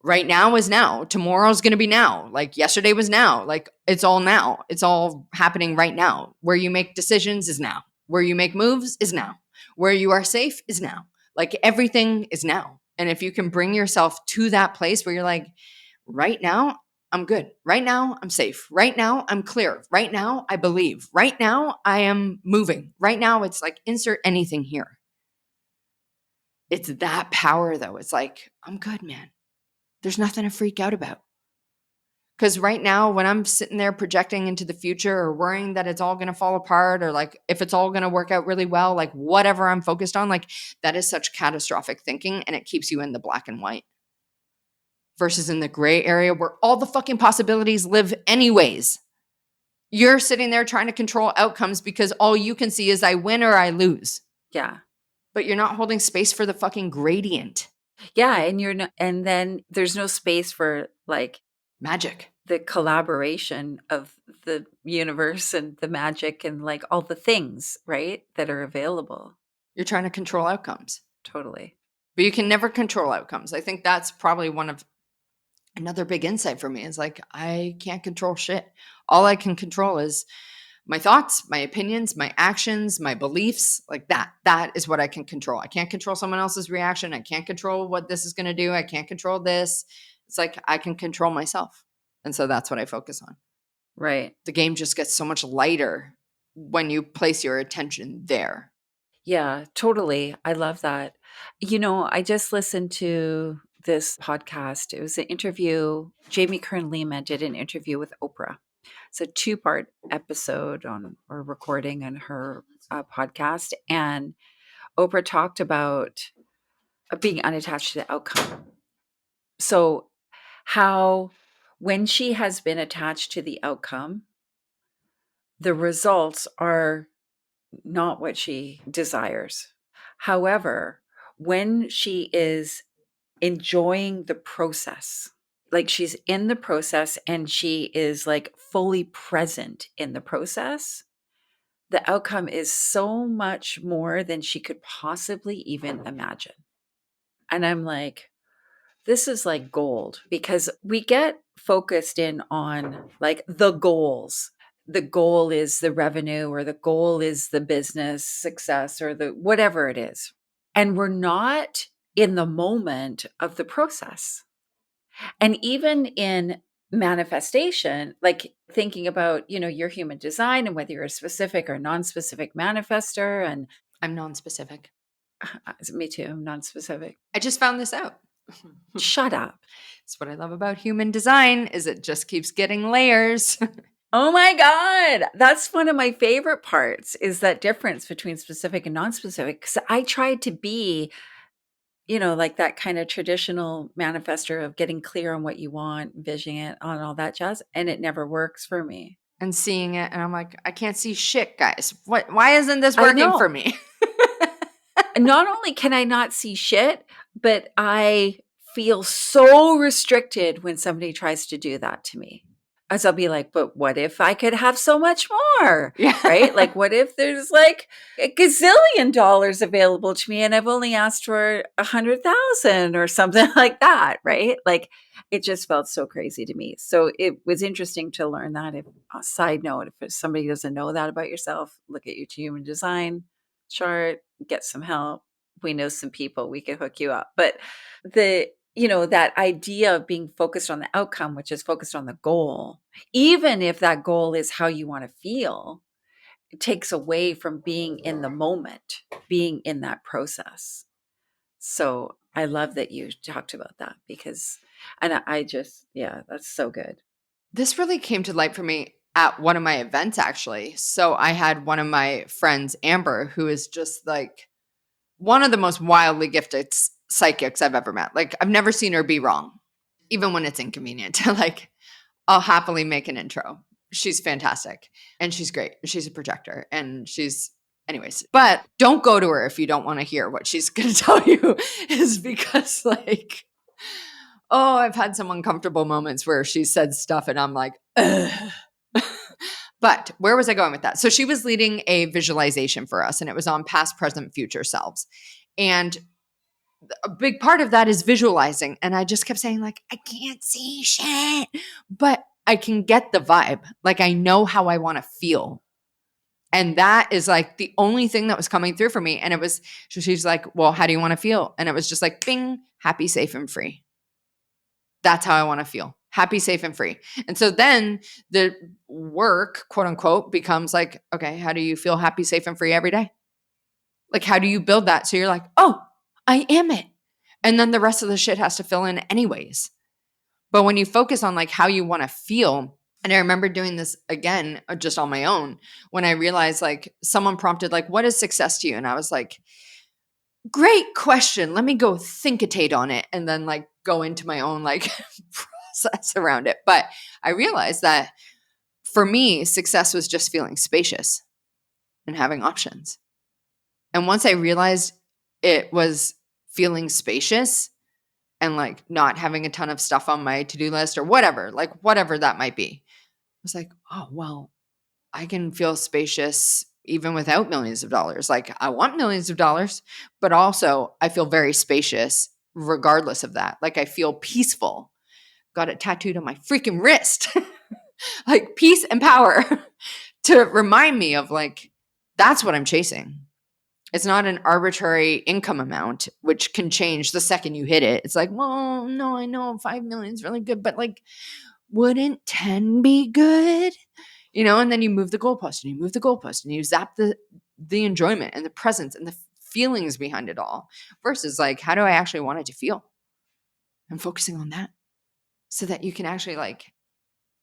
right now is now. Tomorrow's going to be now. Like yesterday was now. Like it's all now. It's all happening right now. Where you make decisions is now. Where you make moves is now. Where you are safe is now. Like everything is now. And if you can bring yourself to that place where you're like, right now, I'm good. Right now, I'm safe. Right now, I'm clear. Right now, I believe. Right now, I am moving. Right now, it's like insert anything here. It's that power though. It's like, I'm good, man. There's nothing to freak out about. Because right now, when I'm sitting there projecting into the future or worrying that it's all going to fall apart or like if it's all going to work out really well, like whatever I'm focused on, like that is such catastrophic thinking and it keeps you in the black and white. Versus in the gray area where all the fucking possibilities live anyways. You're sitting there trying to control outcomes because all you can see is I win or I lose. Yeah. But you're not holding space for the fucking gradient. Yeah, and you're not, and then there's no space for like magic, the collaboration of the universe and the magic and like all the things, right, that are available. You're trying to control outcomes. Totally. But you can never control outcomes. I think that's probably another big insight for me is like, I can't control shit. All I can control is my thoughts, my opinions, my actions, my beliefs, like that. That is what I can control. I can't control someone else's reaction. I can't control what this is going to do. I can't control this. It's like I can control myself. And so that's what I focus on. Right. The game just gets so much lighter when you place your attention there. Yeah, totally. I love that. You know, I just listened to this podcast. It was an interview. Jamie Kern Lima did an interview with Oprah. It's a 2-part episode on or recording on her podcast. And Oprah talked about being unattached to the outcome. So, how when she has been attached to the outcome, the results are not what she desires. However, when she is enjoying the process, like she's in the process and she is like fully present in the process, the outcome is so much more than she could possibly even imagine. And I'm like, this is like gold because we get focused in on like the goals. The goal is the revenue or the goal is the business success or the whatever it is. And we're not in the moment of the process. And even in manifestation, like thinking about, you know, your human design and whether you're a specific or non-specific manifester. And I'm non-specific. Me too, I'm non-specific. I just found this out. Shut up. That's what I love about human design is it just keeps getting layers. Oh my God. That's one of my favorite parts is that difference between specific and non-specific. Because I tried to be, you know, like that kind of traditional manifester of getting clear on what you want, visioning it on all that jazz. And it never works for me. And seeing it. And I'm like, I can't see shit, guys. Why isn't this working for me? Not only can I not see shit, but I feel so restricted when somebody tries to do that to me. as I'll be like, but what if I could have so much more? Right? Yeah. Like, what if there's like a gazillion dollars available to me and I've only asked for 100,000 or something like that? Right? Like, it just felt so crazy to me. So it was interesting to learn that. If a side note, if somebody doesn't know that about yourself, look at your human design chart, get some help. We know some people, we can hook you up. But that idea of being focused on the outcome, which is focused on the goal, even if that goal is how you want to feel, it takes away from being in the moment, being in that process. So I love that you talked about that because, and I just, yeah, that's so good. This really came to light for me at one of my events, actually. So I had one of my friends, Amber, who is just like one of the most wildly gifted psychics I've ever met. Like, I've never seen her be wrong, even when it's inconvenient. Like, I'll happily make an intro. She's fantastic and she's great. She's a projector and anyways, but don't go to her if you don't want to hear what she's going to tell you, is because, like, oh, I've had some uncomfortable moments where she said stuff and I'm like, ugh. But where was I going with that? So she was leading a visualization for us, and it was on past, present, future selves. And a big part of that is visualizing. And I just kept saying, like, I can't see shit, but I can get the vibe. Like, I know how I want to feel. And that is like the only thing that was coming through for me. And it was, so she's like, well, how do you want to feel? And it was just like, bing, happy, safe, and free. That's how I want to feel. Happy, safe, and free. And so then the work, quote unquote, becomes like, okay, how do you feel happy, safe, and free every day? Like, how do you build that? So you're like, oh, I am it. And then the rest of the shit has to fill in anyways. But when you focus on like how you want to feel, and I remember doing this again, just on my own, when I realized like someone prompted, like, what is success to you? And I was like, great question. Let me go think-a-tate on it and then like go into my own like process around it. But I realized that for me, success was just feeling spacious and having options. And once I realized it was feeling spacious and like not having a ton of stuff on my to-do list or whatever, like whatever that might be, I was like, oh, well, I can feel spacious even without millions of dollars. Like, I want millions of dollars, but also I feel very spacious regardless of that. Like, I feel peaceful. Got it tattooed on my freaking wrist. Like, peace and power to remind me of like, that's what I'm chasing. It's not an arbitrary income amount, which can change the second you hit it. It's like, well, no, I know 5 million is really good, but like, wouldn't 10 be good? And then you move the goalpost and you move the goalpost and you zap the enjoyment and the presence and the feelings behind it all, versus like, how do I actually want it to feel? And focusing on that so that you can actually like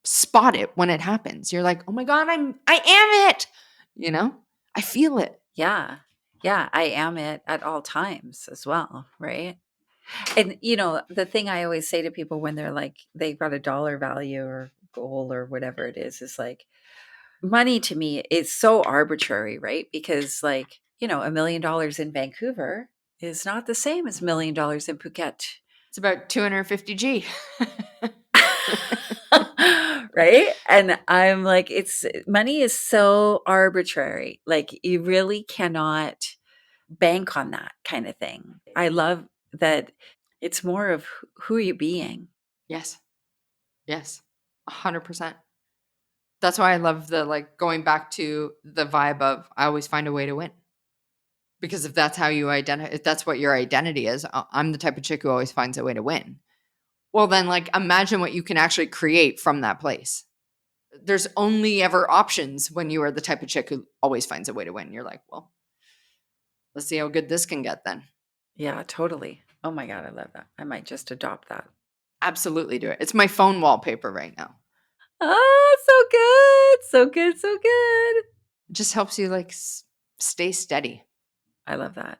spot it when it happens. You're like, oh my God, I am it. I feel it. Yeah. Yeah. I am it at all times as well. Right. And, the thing I always say to people when they're like, they've got a dollar value or goal or whatever it is like, money to me is so arbitrary, right? Because like, $1 million in Vancouver is not the same as $1 million in Phuket. It's about 250 G. Right? And I'm like, money is so arbitrary. Like, you really cannot bank on that kind of thing. I love that it's more of who are you being? Yes. 100%. That's why I love the like going back to the vibe of I always find a way to win. Because if that's how you if that's what your identity is, I'm the type of chick who always finds a way to win. Well, then like imagine what you can actually create from that place. There's only ever options when you are the type of chick who always finds a way to win. You're like, well, let's see how good this can get then. Yeah, totally. Oh my God, I love that. I might just adopt that. Absolutely do it. It's my phone wallpaper right now. Oh, so good. So good. So good. It just helps you like stay steady. I love that.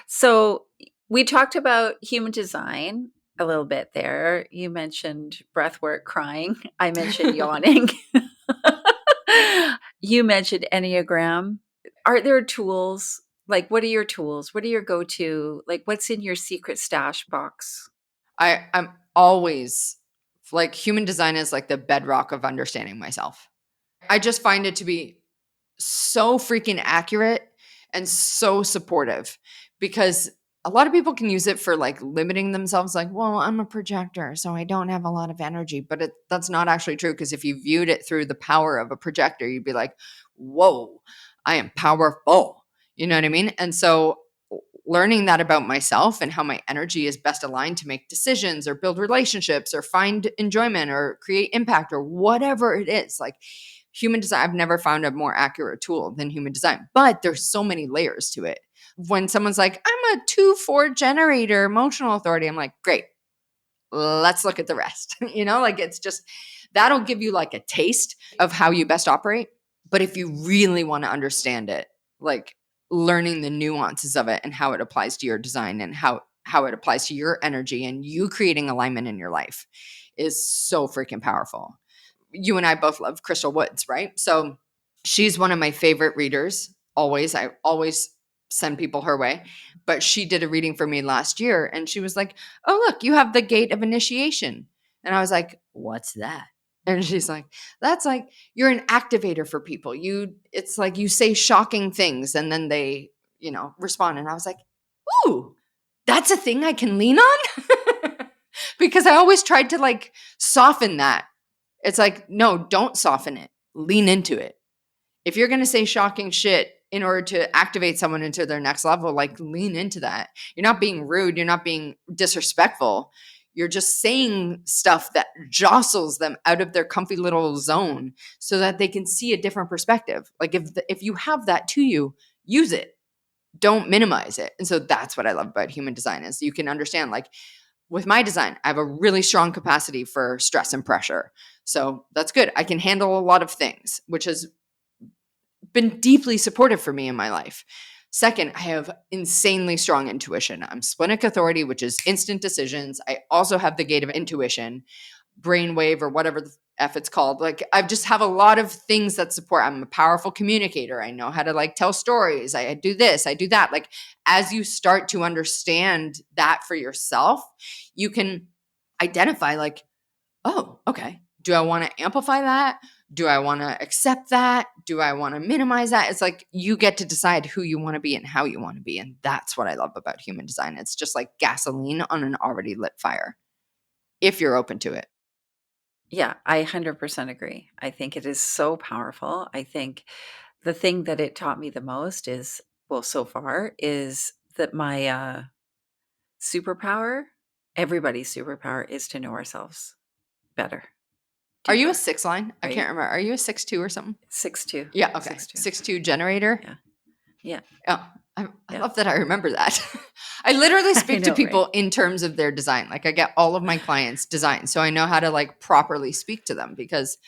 So we talked about human design a little bit there. You mentioned breath work, crying. I mentioned yawning. You mentioned Enneagram. Are there tools? Like, what are your tools? What are your go-to? Like, what's in your secret stash box? I'm always Like human design is like the bedrock of understanding myself. I just find it to be so freaking accurate and so supportive, because a lot of people can use it for like limiting themselves, like, well, I'm a projector, so I don't have a lot of energy. But that's not actually true, because if you viewed it through the power of a projector, you'd be like, whoa, I am powerful. You know what I mean? And so learning that about myself and how my energy is best aligned to make decisions or build relationships or find enjoyment or create impact or whatever it is, like human design, I've never found a more accurate tool than human design, but there's so many layers to it. When someone's like, I'm a 2-4 generator, emotional authority, I'm like, great, let's look at the rest. Like it's just, that'll give you like a taste of how you best operate. But if you really want to understand it, like learning the nuances of it and how it applies to your design and how it applies to your energy and you creating alignment in your life is so freaking powerful. You and I both love Crystal Woods, right? So she's one of my favorite readers. Always. I always send people her way. But she did a reading for me last year and she was like, oh, look, you have the gate of initiation. And I was like, what's that? And she's like, that's like, you're an activator for people. It's like you say shocking things and then they, respond. And I was like, ooh, that's a thing I can lean on. Because I always tried to like soften that. It's like, no, don't soften it. Lean into it. If you're going to say shocking shit in order to activate someone into their next level, like lean into that. You're not being rude. You're not being disrespectful. You're just saying stuff that jostles them out of their comfy little zone so that they can see a different perspective. Like if you have that to you, use it. Don't minimize it. And so that's what I love about human design is you can understand, like, with my design, I have a really strong capacity for stress and pressure. So that's good. I can handle a lot of things, which has been deeply supportive for me in my life. Second, I have insanely strong intuition. I'm splenic authority, which is instant decisions. I also have the gate of intuition, brainwave, or whatever the F it's called. Like I just have a lot of things that support. I'm a powerful communicator. I know how to like tell stories. I do this, I do that. Like as you start to understand that for yourself, you can identify like, oh, okay. Do I want to amplify that? Do I want to accept that? Do I want to minimize that? It's like you get to decide who you want to be and how you want to be. And that's what I love about human design. It's just like gasoline on an already lit fire, if you're open to it. Yeah, I 100% agree. I think it is so powerful. I think the thing that it taught me the most is, well, so far, is that my superpower, everybody's superpower, is to know ourselves better. Are you a 6 line? I right? can't remember. Are you a 6-2 or something? 6-2. Yeah. Okay. 6-2 generator. Yeah. Oh, I love that I remember that. I literally speak to people in terms of their design. Like I get all of my clients' design. So I know how to like properly speak to them because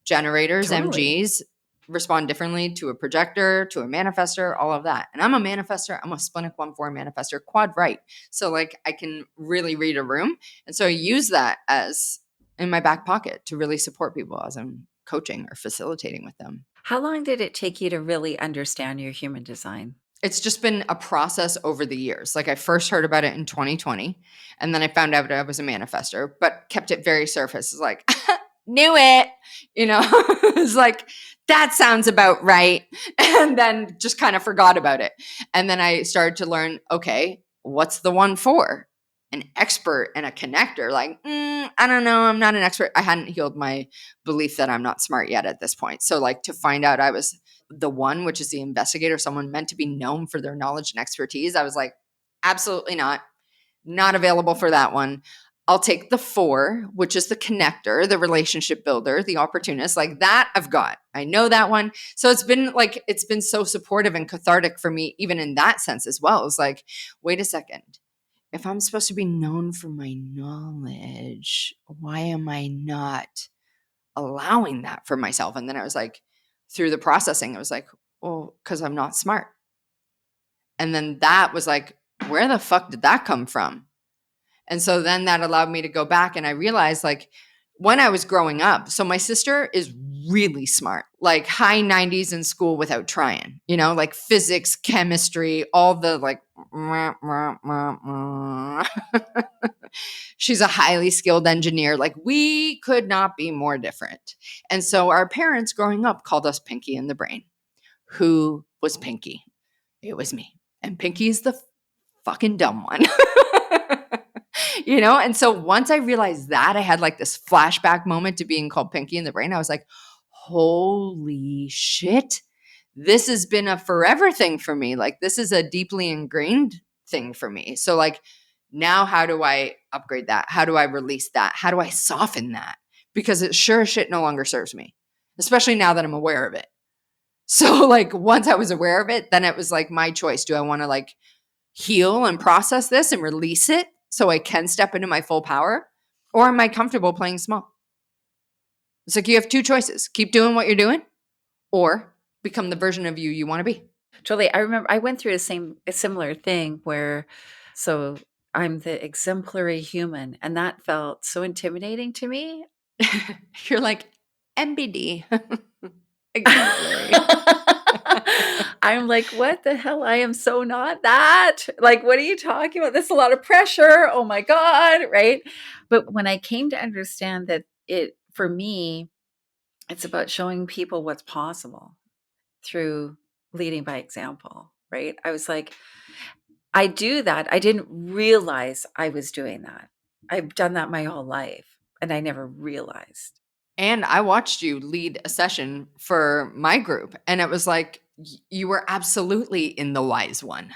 generators, MGs respond differently to a projector, to a manifestor, all of that. And I'm a manifestor. I'm a splenic 1-4 manifestor, quad right. So like I can really read a room. And so I use that as in my back pocket to really support people as I'm coaching or facilitating with them. How long did it take you to really understand your human design? It's just been a process over the years. Like I first heard about it in 2020 and then I found out I was a manifestor, but kept it very surface. It's like, knew it, it's like, that sounds about right. And then just kind of forgot about it. And then I started to learn, okay, what's the 1-4? An expert and a connector. Like, I don't know. I'm not an expert. I hadn't healed my belief that I'm not smart yet at this point. So like to find out I was the 1, which is the investigator, someone meant to be known for their knowledge and expertise, I was like, absolutely not available for that one. I'll take the 4, which is the connector, the relationship builder, the opportunist. Like that I've got. I know that one. So it's been so supportive and cathartic for me, even in that sense as well. It's like, wait a second. If I'm supposed to be known for my knowledge, why am I not allowing that for myself? And then I was like, through the processing, I was like, well, because I'm not smart. And then that was like, where the fuck did that come from? And so then that allowed me to go back and I realized like when I was growing up, so my sister is really smart, like high 90s in school without trying, like physics, chemistry, all the like, She's a highly skilled engineer. Like, we could not be more different. And so our parents growing up called us Pinky in the Brain. Who was Pinky? It was me. And Pinky's the fucking dumb one. And so once I realized that, I had like this flashback moment to being called Pinky in the Brain. I was like, holy shit, this has been a forever thing for me. Like, this is a deeply ingrained thing for me. So like, now how do I upgrade that? How do I release that? How do I soften that? Because it sure as shit no longer serves me, especially now that I'm aware of it. So like, once I was aware of it, then it was like my choice. Do I want to like heal and process this and release it so I can step into my full power? Or am I comfortable playing small? It's like, you have two choices: keep doing what you're doing, or become the version of you want to be. Totally. I remember I went through a similar thing where, so I'm the exemplary human, and that felt so intimidating to me. You're like, MBD. Exemplary. I'm like, what the hell? I am so not that. Like, what are you talking about? This is a lot of pressure. Oh my God. Right. But when I came to understand that for me, it's about showing people what's possible through leading by example. Right. I was like, I do that. I didn't realize I was doing that. I've done that my whole life and I never realized. And I watched you lead a session for my group, and it was like, you were absolutely in the wise one.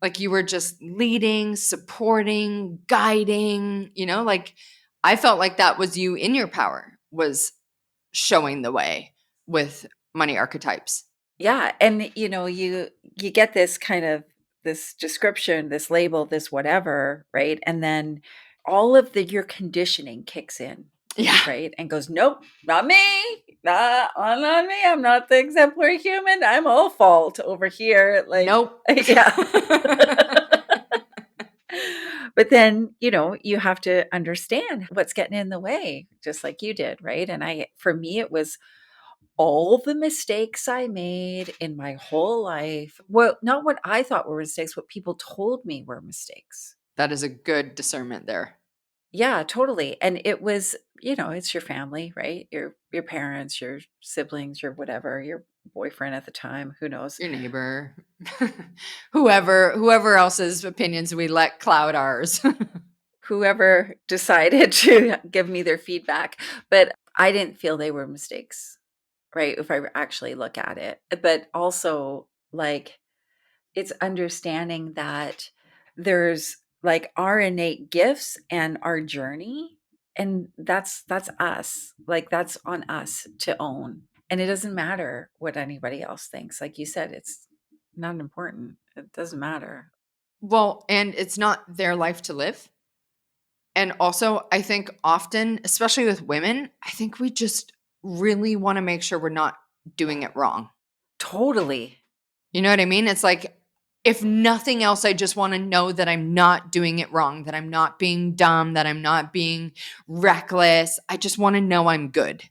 Like, you were just leading, supporting, guiding, like, I felt like that was you in your power, was showing the way with money archetypes. Yeah, and you get this kind of this description, this label, this whatever, right? And then all of your conditioning kicks in, Yeah. right? And goes, nope, not me, not me. I'm not the exemplary human. I'm all fault over here. Like, Nope. yeah. But then, you have to understand what's getting in the way, just like you did, right? And for me, it was all the mistakes I made in my whole life. Well, not what I thought were mistakes, what people told me were mistakes. That is a good discernment there. Yeah, totally. And it was, it's your family, right? Your parents, your siblings, your whatever, your boyfriend at the time, who knows? Your neighbor, whoever else's opinions we let cloud ours. Whoever decided to give me their feedback. But I didn't feel they were mistakes, right? If I actually look at it. But also, like, it's understanding that there's like our innate gifts and our journey, and that's us. Like, that's on us to own, and it doesn't matter what anybody else thinks. Like you said, it's not important. It doesn't matter. Well, and it's not their life to live. And also, I think often, especially with women, I think we just really want to make sure we're not doing it wrong. Totally. You know what I mean? It's like, if nothing else, I just want to know that I'm not doing it wrong, that I'm not being dumb, that I'm not being reckless. I just want to know I'm good.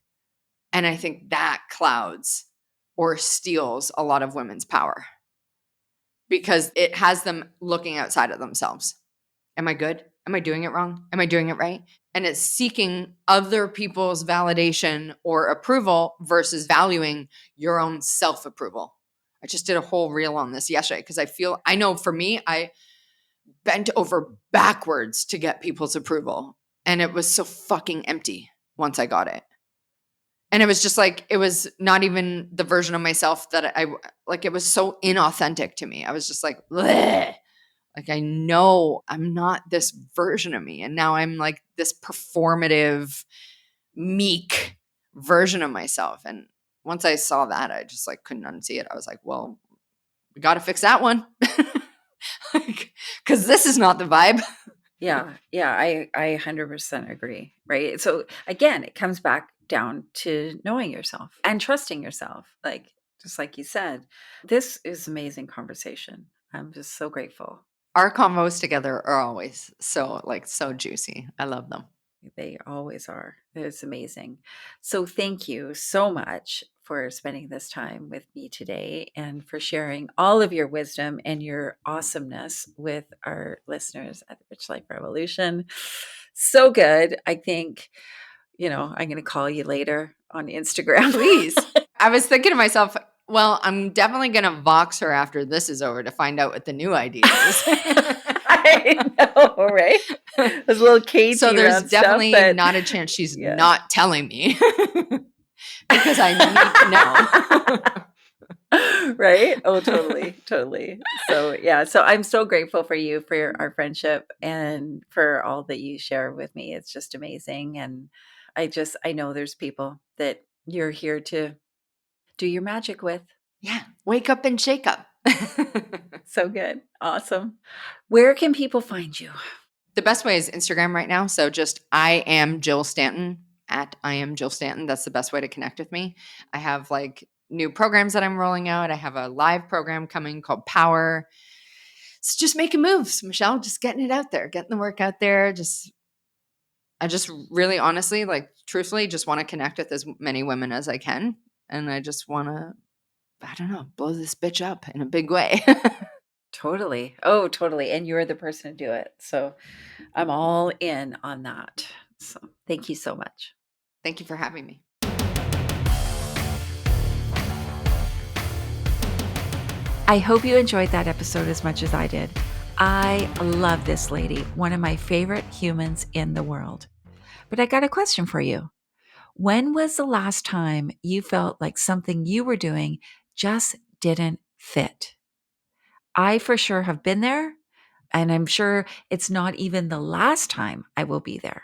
And I think that clouds or steals a lot of women's power, because it has them looking outside of themselves. Am I good? Am I doing it wrong? Am I doing it right? And it's seeking other people's validation or approval versus valuing your own self-approval. I just did a whole reel on this yesterday because I know for me, I bent over backwards to get people's approval. And it was so fucking empty once I got it. And it was just like, it was not even the version of myself that like, it was so inauthentic to me. I was just like, bleh. Like, I know I'm not this version of me. And now I'm like this performative, meek version of myself. And once I saw that, I just like couldn't unsee it. I was like, well, we got to fix that one. Because this is not the vibe. Yeah, I 100% agree, right? So again, it comes back down to knowing yourself and trusting yourself. Like, just like you said, this is amazing conversation. I'm just so grateful. Our convos together are always so juicy. I love them. They always are. It's amazing. So thank you so much for spending this time with me today and for sharing all of your wisdom and your awesomeness with our listeners at the Rich Life Revolution. So good. I think, I'm going to call you later on Instagram. Please. I was thinking to myself, well, I'm definitely going to Vox her after this is over to find out what the new idea is. I know, right? It was a little cagey So there's around definitely stuff, but not a chance she's yeah. not telling me because I need to know. Right? Oh, totally. Totally. So, yeah. So I'm so grateful for you, for our friendship, and for all that you share with me. It's just amazing. And I know there's people that you're here to do your magic with. Yeah. Wake up and shake up. So good. Awesome. Where can people find you? The best way is Instagram right now. So just I am Jill Stanton at I am Jill Stanton. That's the best way to connect with me. I have like new programs that I'm rolling out. I have a live program coming called Power. It's just making moves, Michelle, just getting it out there, getting the work out there. I just really honestly, like truthfully, just want to connect with as many women as I can. And I just want to, I don't know, blow this bitch up in a big way. Totally. Oh, totally. And you're the person to do it. So I'm all in on that. So thank you so much. Thank you for having me. I hope you enjoyed that episode as much as I did. I love this lady, one of my favorite humans in the world. But I got a question for you. When was the last time you felt like something you were doing just didn't fit? I for sure have been there, and I'm sure it's not even the last time I will be there.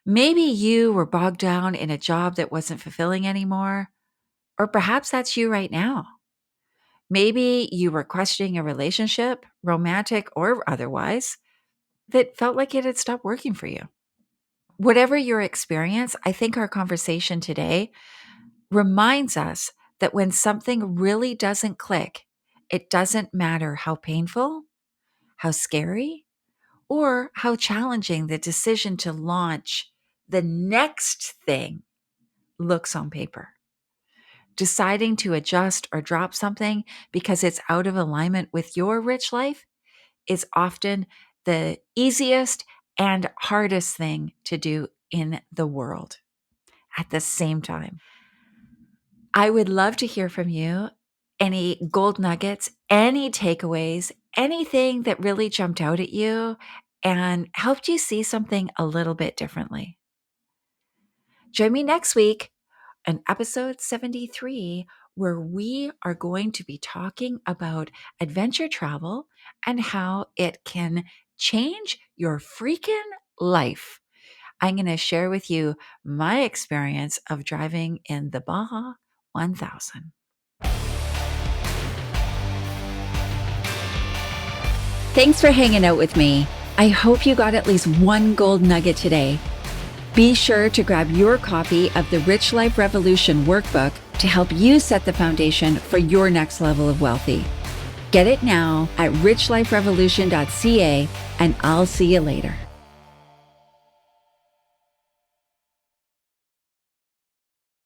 Maybe you were bogged down in a job that wasn't fulfilling anymore, or perhaps that's you right now. Maybe you were questioning a relationship, romantic or otherwise, that felt like it had stopped working for you. Whatever your experience, I think our conversation today reminds us that when something really doesn't click, it doesn't matter how painful, how scary, or how challenging the decision to launch the next thing looks on paper. Deciding to adjust or drop something because it's out of alignment with your rich life is often the easiest and hardest thing to do in the world at the same time. I would love to hear from you. Any gold nuggets, any takeaways, anything that really jumped out at you and helped you see something a little bit differently. Join me next week on episode 73, where we are going to be talking about adventure travel and how it can change your freaking life. I'm going to share with you my experience of driving in the Baja 1000. Thanks for hanging out with me. I hope you got at least one gold nugget today. Be sure to grab your copy of the Rich Life Revolution workbook to help you set the foundation for your next level of wealthy. Get it now at richliferevolution.ca, and I'll see you later.